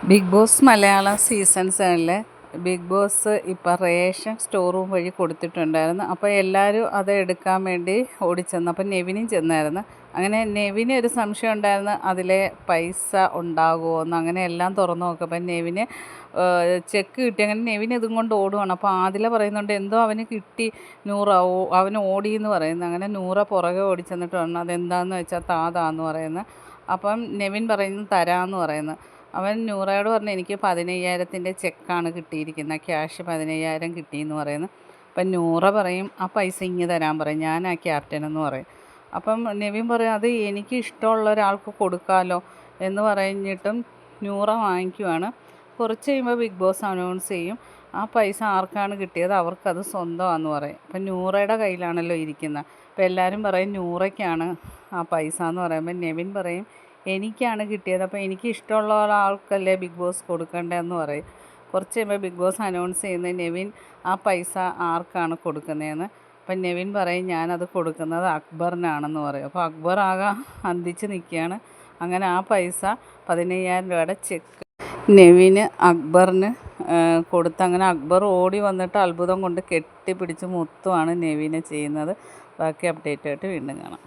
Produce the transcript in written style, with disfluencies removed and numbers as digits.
Big boss Malayalam season 7 big boss ഇപ്പോൾ ration store room വഴി കൊടുത്തിട്ടുണ്ടായിരുന്നു. അപ്പോൾ എല്ലാവരും അത് എടുക്കാൻ വേണ്ടി ഓടിച്ചെന്നു. അപ്പോൾ നെവിനും ചെന്നായിരുന്നു. അങ്ങനെ നെവിന് ഒരു സംശയം ഉണ്ടായിരുന്നു, അതിലെ പൈസ ഉണ്ടാകുമോ എന്ന്. അങ്ങനെ എല്ലാം തുറന്നു നോക്കുമ്പോൾ നെവിന് ചെക്ക് കിട്ടി. അങ്ങനെ നെവിന് ഇതും കൊണ്ട് ഓടുവാണ്. അപ്പോൾ ആദില പറയുന്നുണ്ട് എന്തോ അവന് കിട്ടി, നൂറ അവന് ഓടിയെന്ന് പറയുന്നു. അങ്ങനെ നൂറ പുറകെ ഓടിച്ചെന്നിട്ട് പറഞ്ഞു അതെന്താണെന്ന് വെച്ചാൽ താതാന്ന് പറയുന്നത്. അപ്പം നെവിൻ പറയുന്നു തരാമെന്ന് പറയുന്നു. അവൻ നൂറയോട് പറഞ്ഞു എനിക്ക് 15,000 ചെക്കാണ് കിട്ടിയിരിക്കുന്നത്, ക്യാഷ് 15,000 കിട്ടിയെന്ന് പറയുന്നു. അപ്പം നൂറ പറയും ആ പൈസ ഇങ്ങ് തരാൻ പറയും, ഞാൻ ആ ക്യാപ്റ്റനെന്ന് പറയും. അപ്പം നെവിൻ പറയും അത് എനിക്ക് ഇഷ്ടമുള്ള ഒരാൾക്ക് കൊടുക്കാമല്ലോ എന്ന് പറഞ്ഞിട്ടും നൂറ വാങ്ങിക്കുവാണ്. കുറച്ച് കഴിയുമ്പോൾ ബിഗ് ബോസ് അനൗൺസ് ചെയ്യും ആ പൈസ ആർക്കാണ് കിട്ടിയത് അവർക്കത് സ്വന്തമാണെന്ന് പറയും. അപ്പം നൂറയുടെ കയ്യിലാണല്ലോ ഇരിക്കുന്നത്. അപ്പോൾ എല്ലാവരും പറയും നൂറയ്ക്കാണ് ആ പൈസ എന്ന് പറയുമ്പോൾ നെവിൻ പറയും എനിക്കാണ് കിട്ടിയത്, അപ്പോൾ എനിക്ക് ഇഷ്ടമുള്ള ഒരാൾക്കല്ലേ ബിഗ് ബോസ് കൊടുക്കേണ്ടതെന്ന് പറയും. കുറച്ച് കഴിയുമ്പോൾ ബിഗ് ബോസ് അനൗൺസ് ചെയ്യുന്നത് നെവിൻ ആ പൈസ ആർക്കാണ് കൊടുക്കുന്നതെന്ന്. അപ്പം നെവിൻ പറയും ഞാനത് കൊടുക്കുന്നത് അക്ബറിനാണെന്ന് പറയും. അപ്പോൾ അക്ബർ ആകെ അന്തിച്ച് നിൽക്കുകയാണ്. അങ്ങനെ ആ പൈസ 15,000 ചെക്ക് നെവിന് അക്ബറിന് കൊടുത്ത്. അങ്ങനെ അക്ബർ ഓടി വന്നിട്ട് അത്ഭുതം കൊണ്ട് കെട്ടിപ്പിടിച്ച് മുത്തുമാണ് നെവിനെ ചെയ്യുന്നത്. ബാക്കി അപ്ഡേറ്റായിട്ട് വീണ്ടും കാണാം.